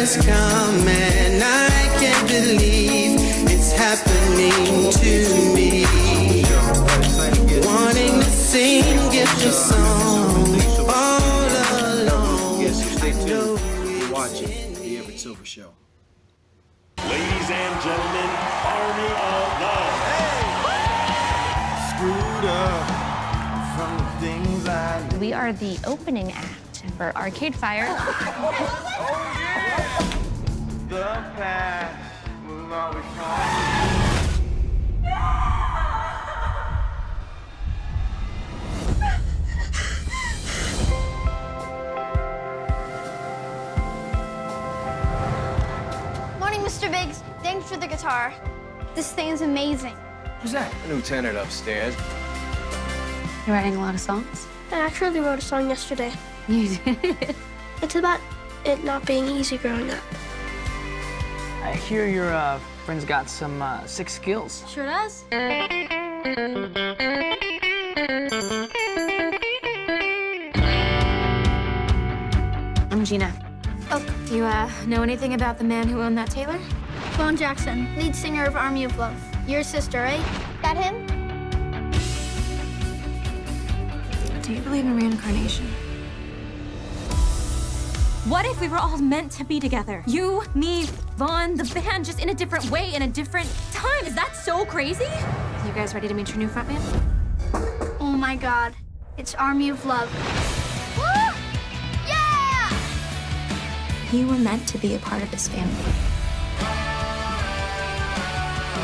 has come and I can't believe it's happening to me. Wanting to sing, get the song all alone. Yes, so stay tuned. You're watching the Everett Silver Show. Ladies and gentlemen, Army of Love. Screwed up from the things I did. We are the opening act for Arcade Fire. The past will always come. Morning, Mr. Biggs. Thanks for the guitar. This thing is amazing. Who's that? The lieutenant upstairs. You're writing a lot of songs? I actually wrote a song yesterday. You did? It's about it not being easy growing up. I hear your friend's got some sick skills. Sure does. I'm Gina. Oh, You, know anything about the man who owned that tailor? Vaughn Jackson, lead singer of Army of Love. Your sister, right? That him? Do you believe in reincarnation? What if we were all meant to be together? You, me, Vaughn, the band, just in a different way, in a different time. Is that so crazy? You guys ready to meet your new frontman? Oh my God. It's Army of Love. Yeah! You were meant to be a part of this family.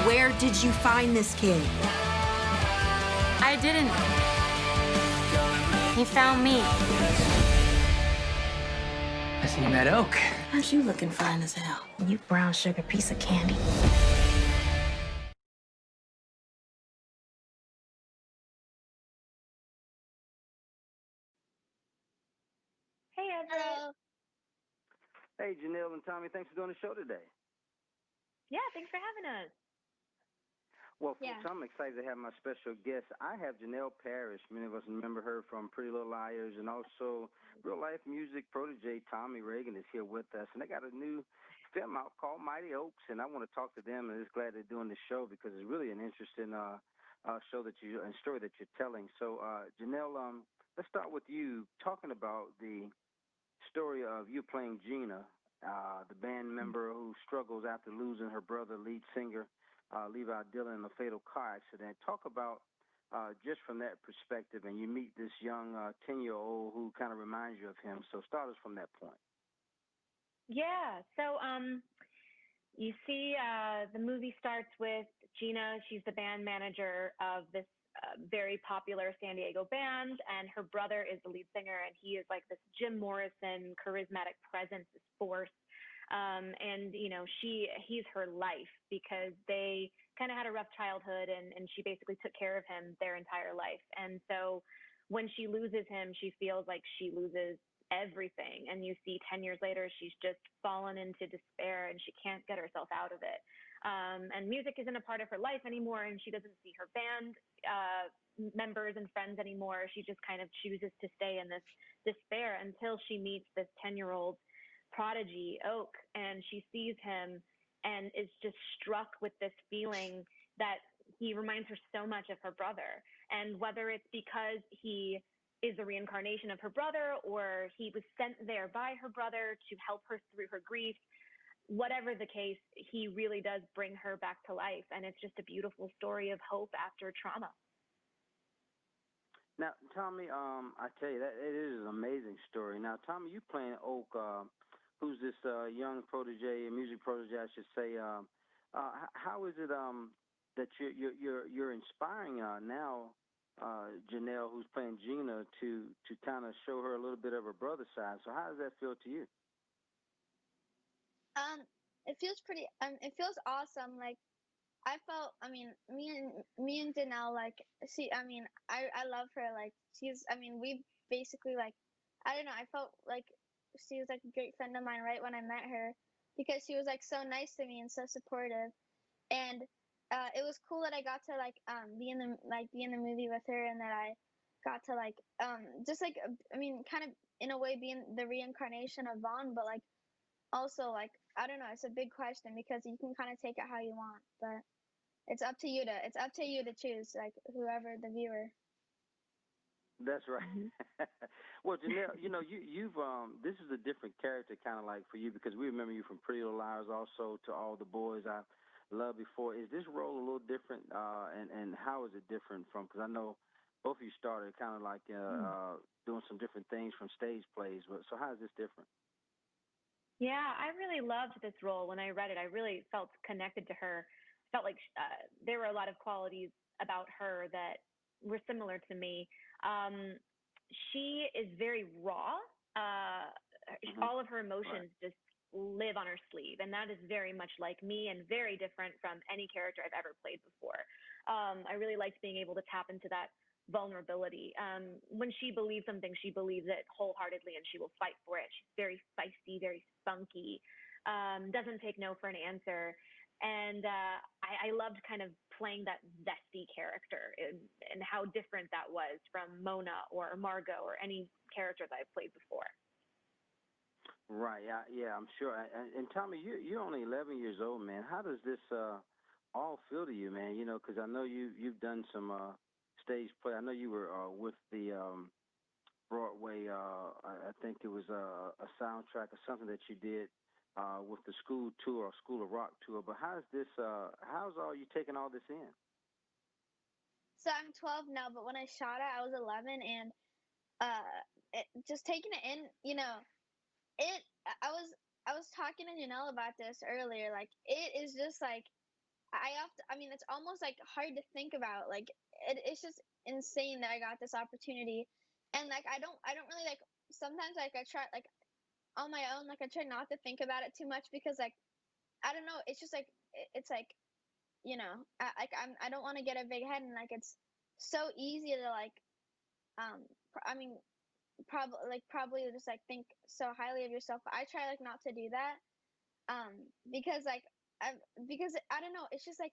Where did you find this kid? I didn't. He found me. I see you met Oak. Aren't you looking fine as hell? You brown sugar piece of candy. Hey, Everett. Hello. Hey, Janelle and Tommy, thanks for doing the show today. Yeah, thanks for having us. Well, Yeah. folks, I'm excited to have my special guest. I have Janelle Parrish. Many of us remember her from Pretty Little Liars, and also real-life music protege Tommy Ragen is here with us. And they got a new film out called Mighty Oaks, and I want to talk to them, and just glad they're doing this show because it's really an interesting show that you and story that you're telling. So, Janelle, let's start with you talking about the story of you playing Gina, the band member who struggles after losing her brother, lead singer Levi Dillon, in a fatal car accident. Talk about just from that perspective, and you meet this young 10-year-old who kind of reminds you of him. So start us from that point. Yeah, so you see the movie starts with Gina. She's the band manager of this very popular San Diego band, and her brother is the lead singer, and he is like this Jim Morrison charismatic presence, this force. And you know, he's her life because they kind of had a rough childhood, and she basically took care of him their entire life. And so when she loses him, she feels like she loses everything. And you see 10 years later, she's just fallen into despair and she can't get herself out of it. And music isn't a part of her life anymore, and she doesn't see her band members and friends anymore. She just kind of chooses to stay in this despair until she meets this 10-year-old prodigy, Oak, and she sees him and is just struck with this feeling that he reminds her so much of her brother. And whether it's because he is the reincarnation of her brother or he was sent there by her brother to help her through her grief, whatever the case, he really does bring her back to life. And it's just a beautiful story of hope after trauma. Now, Tommy, I tell you, that it is an amazing story. Now, Tommy, you playing Oak, who's this young protege, music protege, I should say. How is it that you're inspiring now Janelle, who's playing Gina, to kind of show her a little bit of her brother's side? So how does that feel to you? It feels pretty. It feels awesome. Like I felt. I mean, me and Janelle. Like, I love her. Like, she's. I mean, we basically like. I don't know. I felt like she was like a great friend of mine right when I met her, because she was like so nice to me and so supportive. And it was cool that I got to like be in the movie with her, and that I got to like just like I mean, kind of in a way being the reincarnation of Vaughn, but like also like I don't know, it's a big question because you can kind of take it how you want, but it's up to you to choose, like whoever the viewer. That's right. Well, Janelle, you've this is a different character kind of like for you because we remember you from Pretty Little Liars, also to All the Boys I Loved Before. Is this role a little different, and how is it different from? Because I know both of you started kind of like doing some different things from stage plays, but so how is this different? Yeah, I really loved this role. When I read it, I really felt connected to her. Felt like there were a lot of qualities about her that were similar to me. She is very raw. All of her emotions just live on her sleeve, and that is very much like me and very different from any character I've ever played before. I really liked being able to tap into that vulnerability. When she believes something, she believes it wholeheartedly, and she will fight for it. She's very feisty, very spunky, doesn't take no for an answer. And I loved kind of playing that zesty character and how different that was from Mona or Margot or any character that I've played before. Right. Yeah, I'm sure. And Tommy, you're only 11 years old, man. How does this all feel to you, man? Because I know you've done some stage play. I know you were with the Broadway. I think it was a soundtrack or something that you did with the school tour or School of Rock tour. But how's this? How's all you taking all this in? So I'm 12 now, but when I shot it, I was 11, and just taking it in, it. I was talking to Janelle about this earlier. Like, it is just like I mean, it's almost like hard to think about. Like, it's just insane that I got this opportunity, and like I don't really like. Sometimes like I try like on my own, like I try not to think about it too much because like I don't know. It's just like it's like I don't want to get a big head, and like it's so easy to like I mean probably just like think so highly of yourself, but I try like not to do that because like because I don't know, it's just like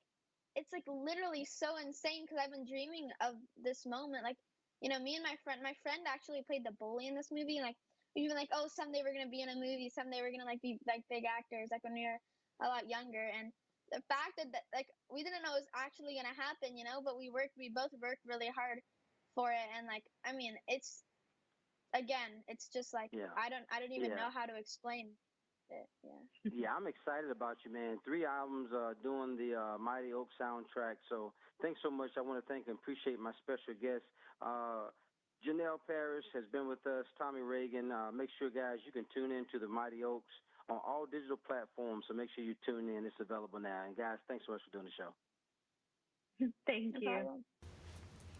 it's like literally so insane because I've been dreaming of this moment. Like, me and my friend actually played the bully in this movie, and like we've been like, oh, someday we're gonna be in a movie, someday we're gonna like be like big actors, like when we were a lot younger. And the fact that like we didn't know it was actually gonna happen, but we both worked really hard for it. And like I mean, it's just like Yeah. I don't even know how to explain it. Yeah. Yeah, I'm excited about you, man. 3 albums doing the Mighty Oak soundtrack. So thanks so much. I want to thank and appreciate my special guest. Janelle Parrish has been with us, Tommy Ragen. Make sure, guys, you can tune in to the Mighty Oaks on all digital platforms. So make sure you tune in. It's available now. And, guys, thanks so much for doing the show. Thank you.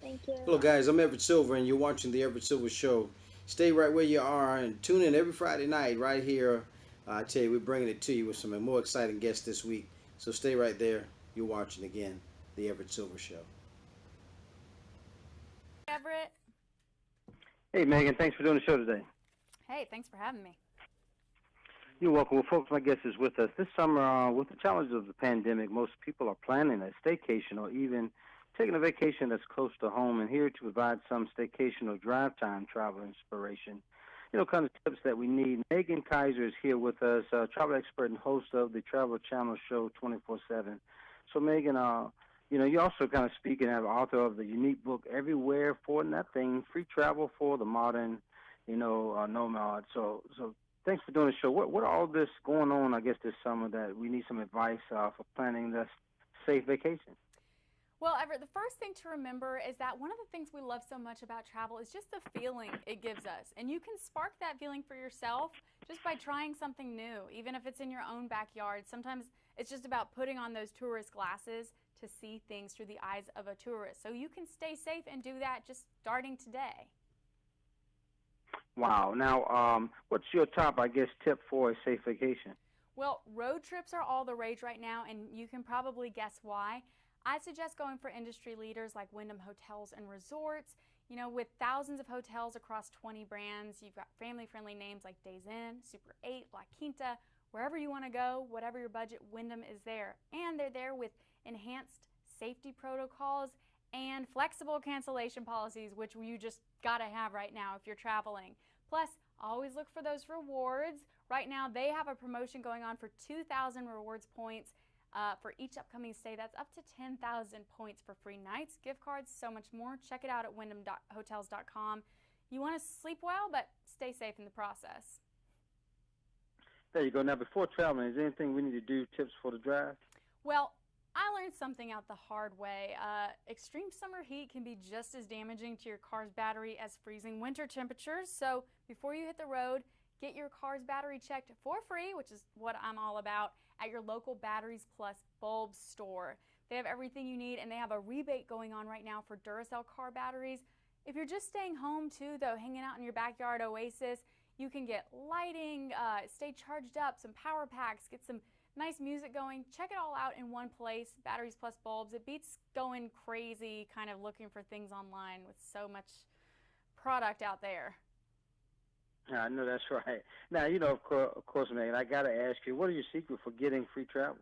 Thank you. Hello, guys. I'm Everett Silver, and you're watching the Everett Silver Show. Stay right where you are and tune in every Friday night right here. I tell you, we're bringing it to you with some more exciting guests this week. So stay right there. You're watching again the Everett Silver Show. Everett. Hey, Megan. Thanks for doing the show today. Hey, thanks for having me. You're welcome. Well, folks, my guest is with us. This summer, with the challenges of the pandemic, most people are planning a staycation or even taking a vacation that's close to home. And here to provide some staycation or drive time travel inspiration, kind of tips that we need. Meggan Kaiser is here with us, travel expert and host of the Travel Channel show 24/7. So, Meggan, you also kind of speak and have author of the unique book, Everywhere for Nothing, Free Travel for the Modern, Nomad. So thanks for doing the show. What are all this going on, I guess, this summer that we need some advice for planning this safe vacation? Well, Everett, the first thing to remember is that one of the things we love so much about travel is just the feeling it gives us. And you can spark that feeling for yourself just by trying something new, even if it's in your own backyard. Sometimes it's just about putting on those tourist glasses to see things through the eyes of a tourist. So you can stay safe and do that just starting today. Wow. Now, what's your top, I guess, tip for a safe vacation? Well, road trips are all the rage right now, and you can probably guess why. I suggest going for industry leaders like Wyndham Hotels and Resorts. With thousands of hotels across 20 brands, you've got family-friendly names like Days Inn, Super 8, La Quinta. Wherever you want to go, whatever your budget, Wyndham is there. And they're there with enhanced safety protocols and flexible cancellation policies, which you just got to have right now if you're traveling. Plus, always look for those rewards Right now, they have a promotion going on for 2,000 rewards points for each upcoming stay. That's up to 10,000 points for free nights, gift cards, so much more. Check it out at wyndhamhotels.com. You want to sleep well, but stay safe in the process. There you go. Now, before traveling, is there anything we need to do, tips for the drive? Well, I learned something out the hard way. Extreme summer heat can be just as damaging to your car's battery as freezing winter temperatures. So before you hit the road, get your car's battery checked for free, which is what I'm all about, at your local Batteries Plus Bulbs store. They have everything you need, and they have a rebate going on right now for Duracell car batteries. If you're just staying home too, though, hanging out in your backyard oasis, you can get lighting, stay charged up, some power packs, get some nice music going. Check it all out in one place, Batteries Plus Bulbs. It beats going crazy kind of looking for things online with so much product out there. I know that's right. Now, you know, of course, Meggan, I got to ask you, what is your secret for getting free travel?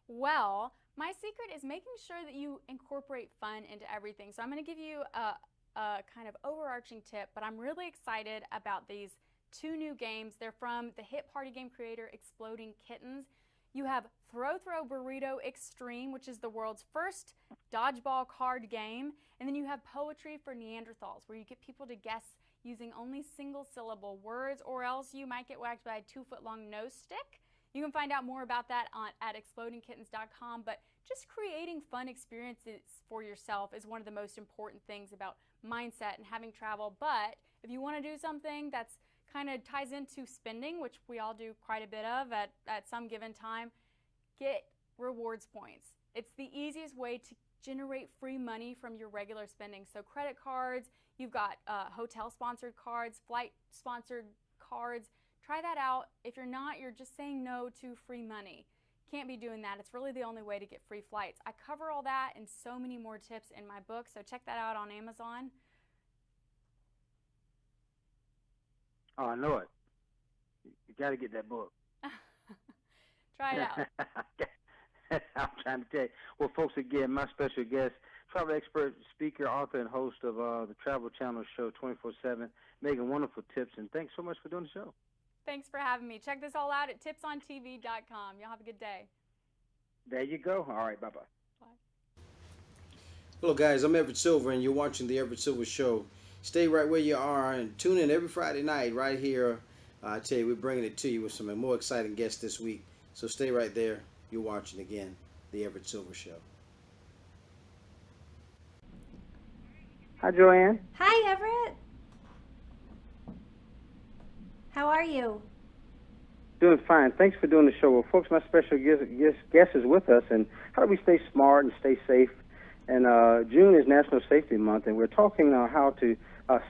Well, my secret is making sure that you incorporate fun into everything. So I'm going to give you a kind of overarching tip, but I'm really excited about these 2 new games. They're from the hit party game creator Exploding Kittens. You have Throw Burrito Extreme, which is the world's first dodgeball card game. And then you have Poetry for Neanderthals, where you get people to guess using only single-syllable words, or else you might get whacked by a 2-foot-long nose stick. You can find out more about that at explodingkittens.com, but just creating fun experiences for yourself is one of the most important things about mindset and having travel. But if you want to do something that's kind of ties into spending, which we all do quite a bit of at some given time, get rewards points. It's the easiest way to generate free money from your regular spending. So credit cards, you've got hotel-sponsored cards, flight-sponsored cards. Try that out. If you're not, you're just saying no to free money. Can't be doing that. It's really the only way to get free flights. I cover all that and so many more tips in my book, so check that out on Amazon. Oh, I know it. You got to get that book. Try it out. I'm trying to tell you. Well, folks, again, my special guest, travel expert, speaker, author, and host of the Travel Channel show 24/7, Meggan, wonderful tips, and thanks so much for doing the show. Thanks for having me. Check this all out at tipsontv.com. Y'all have a good day. There you go. All right, bye-bye. Bye. Hello, guys. I'm Everett Silver, and you're watching the Everett Silver Show. Stay right where you are and tune in every Friday night right here. I tell you, we're bringing it to you with some more exciting guests this week. So stay right there. You're watching, again, the Everett Silver Show. Hi, Joanne. Hi, Everett. How are you? Doing fine. Thanks for doing the show. Well, folks, my special guest is with us, and how do we stay smart and stay safe? And June is National Safety Month, and we're talking how to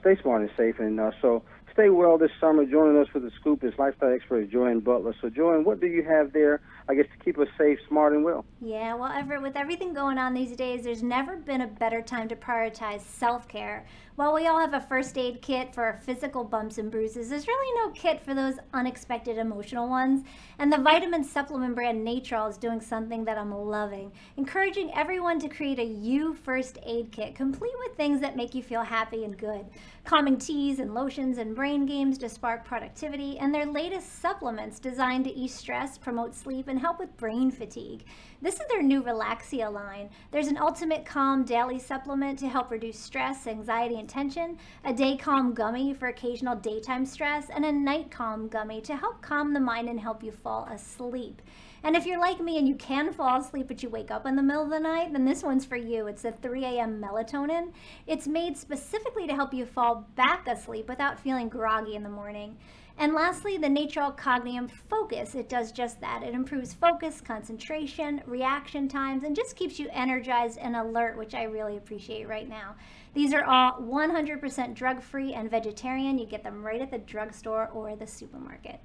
stay smart and safe. And so stay well this summer. Joining us with the scoop is lifestyle expert Joanne Butler. So, Joanne, what do you have there, I guess, to keep us safe, smart, and well? Yeah, well, Everett, with everything going on these days, there's never been a better time to prioritize self-care. While we all have a first aid kit for our physical bumps and bruises, there's really no kit for those unexpected emotional ones. And the vitamin supplement brand Natrol is doing something that I'm loving, encouraging everyone to create a You First Aid Kit, complete with things that make you feel happy and good. Calming teas and lotions and brain games to spark productivity, and their latest supplements designed to ease stress, promote sleep, and help with brain fatigue. This is their new Relaxia line. There's an Ultimate Calm Daily Supplement to help reduce stress, anxiety, and tension, a Day Calm Gummy for occasional daytime stress, and a Night Calm Gummy to help calm the mind and help you fall asleep. And if you're like me and you can fall asleep but you wake up in the middle of the night, then this one's for you. It's the 3 a.m. melatonin. It's made specifically to help you fall back asleep without feeling groggy in the morning. And lastly, the Natrol Cognium Focus. It does just that. It improves focus, concentration, reaction times, and just keeps you energized and alert, which I really appreciate right now. These are all 100% drug-free and vegetarian. You get them right at the drugstore or the supermarket.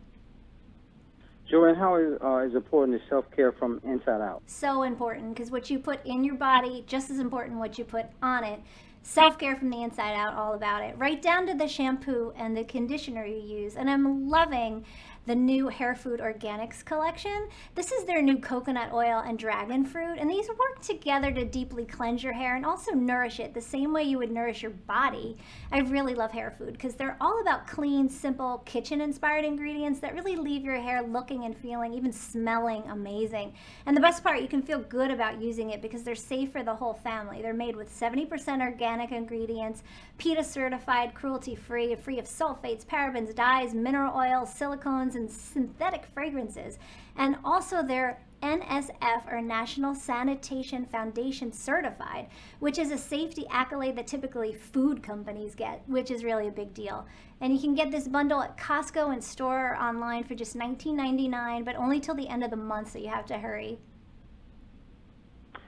Joanne, how is important is self-care from inside out? So important, because what you put in your body, just as important what you put on it. Self-care from the inside out, all about it. Right down to the shampoo and the conditioner you use. And I'm loving the new Hair Food Organics collection. This is their new coconut oil and dragon fruit, and these work together to deeply cleanse your hair and also nourish it the same way you would nourish your body. I really love Hair Food because they're all about clean, simple, kitchen-inspired ingredients that really leave your hair looking and feeling, even smelling amazing. And the best part, you can feel good about using it because they're safe for the whole family. They're made with 70% organic ingredients, PETA certified, cruelty-free, free of sulfates, parabens, dyes, mineral oils, silicones, and synthetic fragrances. And also they're NSF, or National Sanitation Foundation certified, which is a safety accolade that typically food companies get, which is really a big deal. And you can get this bundle at Costco and store or online for just $19.99, but only till the end of the month, so you have to hurry.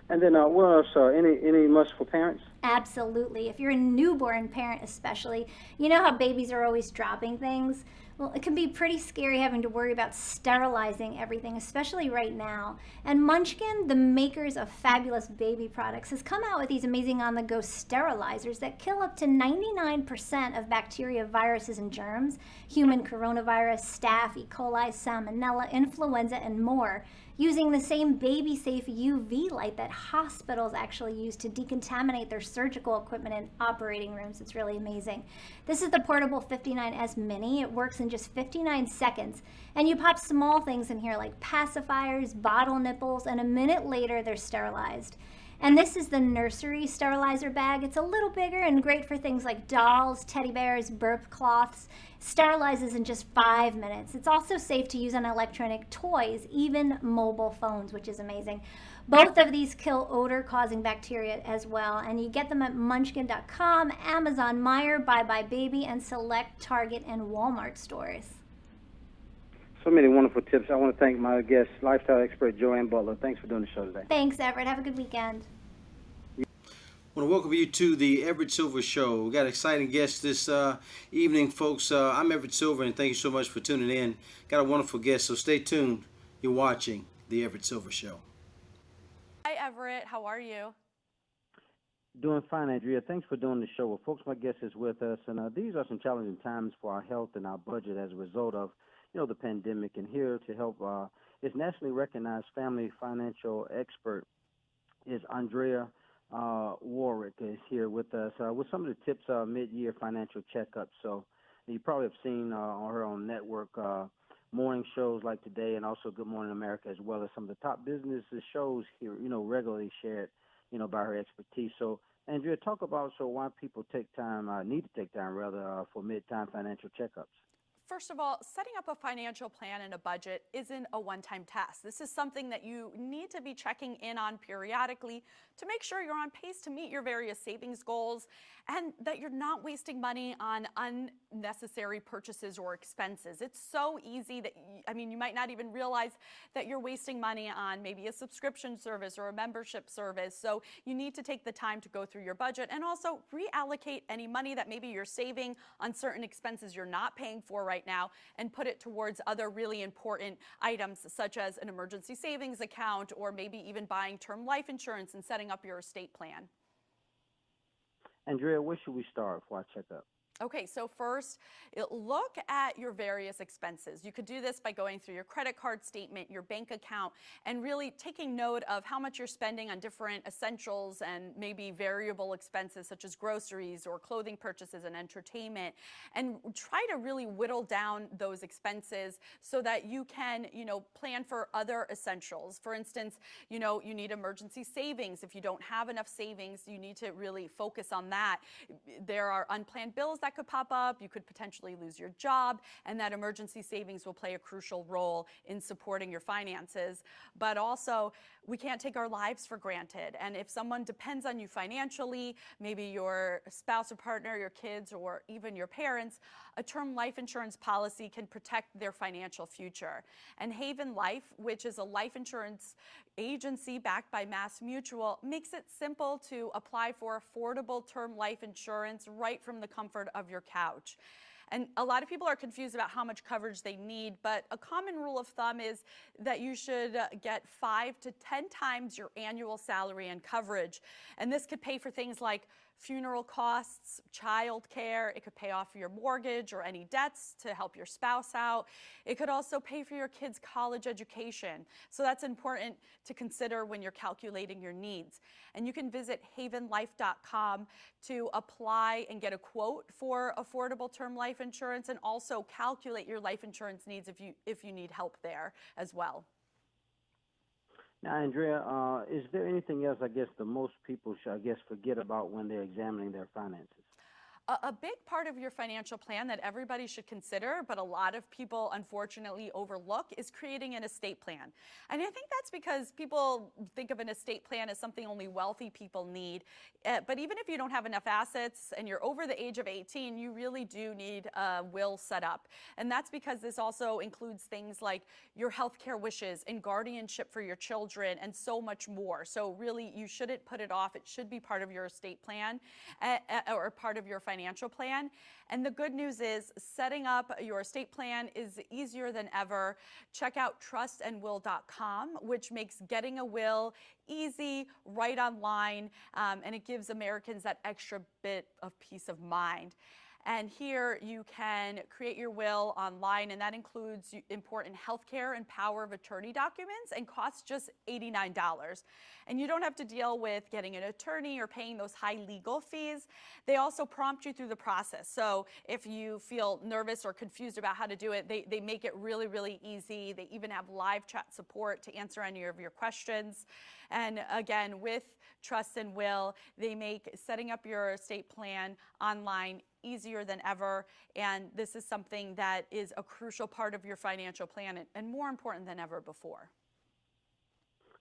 And then what else? Any must for parents? Absolutely. If you're a newborn parent especially, you know how babies are always dropping things? Well, it can be pretty scary having to worry about sterilizing everything, especially right now. And Munchkin, the makers of fabulous baby products, has come out with these amazing on-the-go sterilizers that kill up to 99% of bacteria, viruses, and germs, human coronavirus, staph, E. coli, salmonella, influenza, and more, using the same baby-safe UV light that hospitals actually use to decontaminate their surgical equipment in operating rooms. It's really amazing. This is the portable 59S Mini. It works in just 59 seconds. And you pop small things in here like pacifiers, bottle nipples, and a minute later they're sterilized. And this is the Nursery Sterilizer Bag. It's a little bigger and great for things like dolls, teddy bears, burp cloths. Sterilizes in just 5 minutes. It's also safe to use on electronic toys, even mobile phones, which is amazing. Both of these kill odor-causing bacteria as well, and you get them at munchkin.com, Amazon, Meijer, Bye Bye Baby, and select Target and Walmart stores. So many wonderful tips. I want to thank my guest, lifestyle expert Joanne Butler. Thanks for doing the show today. Thanks, Everett. Have a good weekend. I want to welcome you to the Everett Silver Show. We got an exciting guest this evening, folks. I'm Everett Silver, and thank you so much for tuning in. Got a wonderful guest, so stay tuned. You're watching the Everett Silver Show. Hi, Everett. How are you? Doing fine, Andrea. Thanks for doing the show. Well, folks, my guest is with us, and these are some challenging times for our health and our budget as a result of, the pandemic. And here to help is nationally recognized family financial expert is Andrea Woroch is here with us with some of the tips mid-year financial checkups. So you probably have seen on her own network morning shows like Today and also Good Morning America, as well as some of the top business shows here, regularly shared, by her expertise. So Andrea, talk about why people need to take time rather for mid-time financial checkups. First of all, setting up a financial plan and a budget isn't a one-time task. This is something that you need to be checking in on periodically to make sure you're on pace to meet your various savings goals and that you're not wasting money on unnecessary purchases or expenses. It's so easy that, you might not even realize that you're wasting money on maybe a subscription service or a membership service. So you need to take the time to go through your budget and also reallocate any money that maybe you're saving on certain expenses you're not paying for right now and put it towards other really important items such as an emergency savings account or maybe even buying term life insurance and setting up your estate plan. Andrea, where should we start for our checkup? Okay, so first, look at your various expenses. You could do this by going through your credit card statement, your bank account, and really taking note of how much you're spending on different essentials and maybe variable expenses such as groceries or clothing purchases and entertainment. And try to really whittle down those expenses so that you can, plan for other essentials. For instance, you need emergency savings. If you don't have enough savings, you need to really focus on that. There are unplanned bills that could pop up, you could potentially lose your job, and that emergency savings will play a crucial role in supporting your finances. But also, we can't take our lives for granted. And if someone depends on you financially, maybe your spouse or partner, your kids, or even your parents, a term life insurance policy can protect their financial future. And Haven Life, which is a life insurance agency backed by Mass Mutual, makes it simple to apply for affordable term life insurance right from the comfort of your couch. And a lot of people are confused about how much coverage they need, but a common rule of thumb is that you should get 5 to 10 times your annual salary and coverage. And this could pay for things like funeral costs, child care. It could pay off your mortgage or any debts to help your spouse out. It could also pay for your kids' college education. So that's important to consider when you're calculating your needs. And you can visit havenlife.com to apply and get a quote for affordable term life insurance, and also calculate your life insurance needs if you need help there as well. Now, Andrea, is there anything else, I guess, the most people should, I guess, forget about when they're examining their finances? A big part of your financial plan that everybody should consider, but a lot of people unfortunately overlook, is creating an estate plan. And I think that's because people think of an estate plan as something only wealthy people need. But even if you don't have enough assets and you're over the age of 18, you really do need a will set up. And that's because this also includes things like your healthcare wishes and guardianship for your children and so much more. So really, you shouldn't put it off. It should be part of your estate plan or part of your financial plan. And the good news is setting up your estate plan is easier than ever. Check out trustandwill.com, which makes getting a will easy, right online, and it gives Americans that extra bit of peace of mind. And here you can create your will online, and that includes important healthcare and power of attorney documents, and costs just $89. And you don't have to deal with getting an attorney or paying those high legal fees. They also prompt you through the process. So if you feel nervous or confused about how to do it, they make it really, really easy. They even have live chat support to answer any of your questions. And again, with Trust and Will, they make setting up your estate plan online easier than ever. And this is something that is a crucial part of your financial plan, and more important than ever before.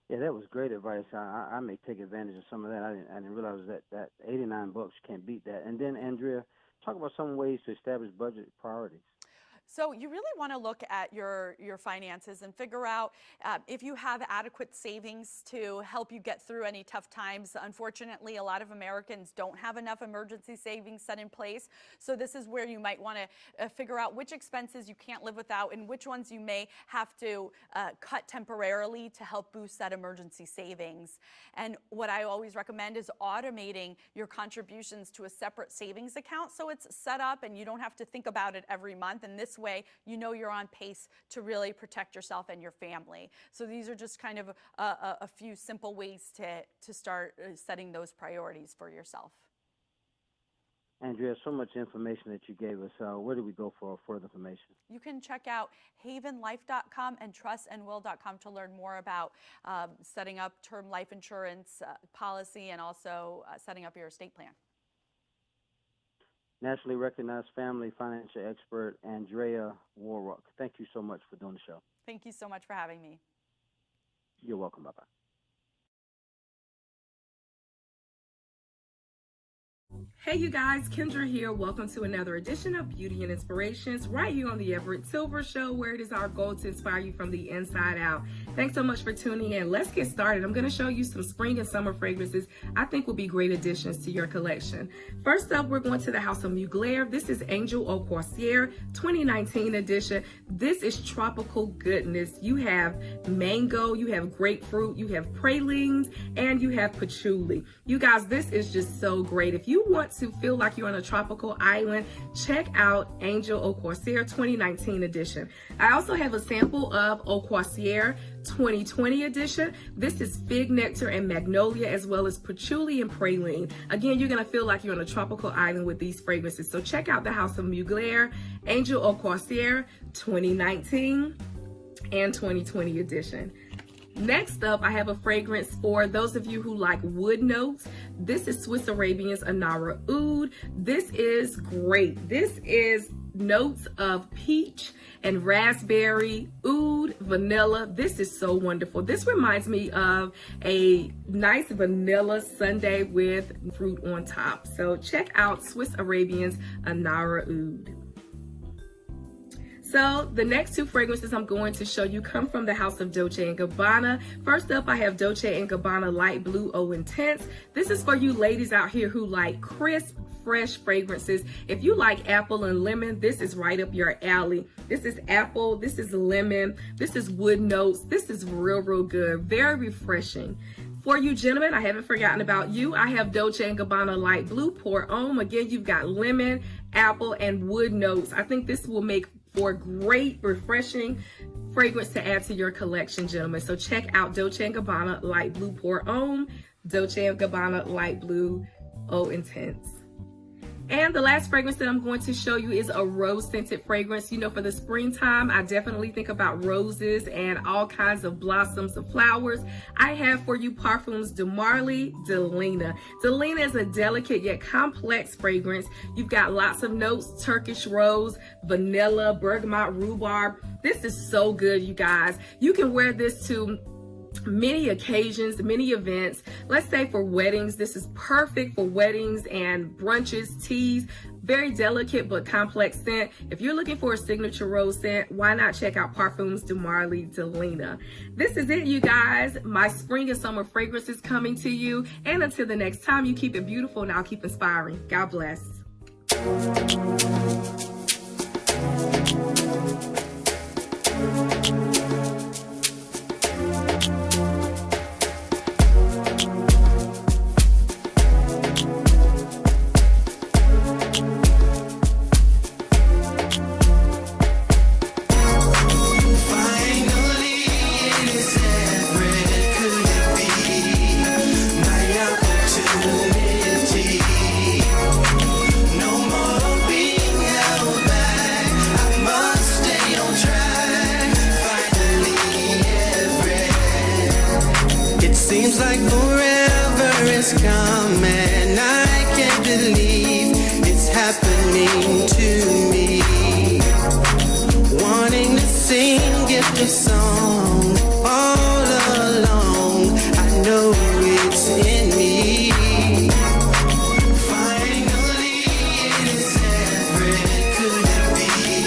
Yeah, that was great advice. I may take advantage of some of that. I didn't realize that $89 can't beat that. And then, Andrea, talk about some ways to establish budget priorities. So you really want to look at your finances and figure out if you have adequate savings to help you get through any tough times. Unfortunately, a lot of Americans don't have enough emergency savings set in place. So this is where you might want to figure out which expenses you can't live without and which ones you may have to cut temporarily to help boost that emergency savings. And what I always recommend is automating your contributions to a separate savings account, so it's set up and you don't have to think about it every month. And this way, you know you're on pace to really protect yourself and your family. So these are just kind of a few simple ways to start setting those priorities for yourself. Andrea, so much information that you gave us. Where do we go for further information? You can check out havenlife.com and trustandwill.com to learn more about setting up term life insurance policy, and also setting up your estate plan. Nationally recognized family financial expert, Andrea Woroch. Thank you so much for doing the show. Thank you so much for having me. You're welcome. Bye-bye. Hey you guys, Kendra here. Welcome to another edition of Beauty and Inspirations right here on the Everett Silver Show, where it is our goal to inspire you from the inside out. Thanks so much for tuning in. Let's get started. I'm going to show you some spring and summer fragrances I think will be great additions to your collection. First up, we're going to the House of Mugler. This is Angel Au Croisière 2019 edition. This is tropical goodness. You have mango, you have grapefruit, you have pralines, and you have patchouli. You guys, this is just so great. If you want to feel like you're on a tropical island, check out Angel Au Croisière 2019 edition. I also have a sample of Au Croisière 2020 edition. This is fig nectar and magnolia, as well as patchouli and praline. Again, you're going to feel like you're on a tropical island with these fragrances. So check out the House of Mugler, Angel Au Croisière 2019 and 2020 edition. Next up, I have a fragrance for those of you who like wood notes. This is Swiss Arabian's Anara Oud. This is great. This is notes of peach and raspberry, oud, vanilla. This is so wonderful. This reminds me of a nice vanilla sundae with fruit on top. So check out Swiss Arabian's Anara Oud. So the next two fragrances I'm going to show you come from the house of Dolce & Gabbana. First up, I have Dolce & Gabbana Light Blue Eau Intense. This is for you ladies out here who like crisp, fresh fragrances. If you like apple and lemon, this is right up your alley. This is apple, this is lemon, this is wood notes. This is real good, very refreshing. For you gentlemen, I haven't forgotten about you. I have Dolce & Gabbana Light Blue Pour Homme. Again, you've got lemon, apple, and wood notes. I think this will make for a great, refreshing fragrance to add to your collection, gentlemen. So check out Dolce & Gabbana Light Blue Pour Homme, Dolce & Gabbana Light Blue Eau Intense. And the last fragrance that I'm going to show you is a rose scented fragrance. You know, for the springtime, I definitely think about roses and all kinds of blossoms of flowers. I have for you Parfums de Marly de Lena. De Lena is a delicate yet complex fragrance. You've got lots of notes: Turkish rose, vanilla, bergamot, rhubarb. This is so good, you guys. You can wear this to many occasions, many events. Let's say for weddings, this is perfect for weddings and brunches, teas. Very delicate but complex scent. If you're looking for a signature rose scent, why not check out Parfums de Marly de Lena? This is it, you guys. My spring and summer fragrance is coming to you. And until the next time, you keep it beautiful and I'll keep inspiring. God bless. Seems like forever is coming. I can't believe it's happening to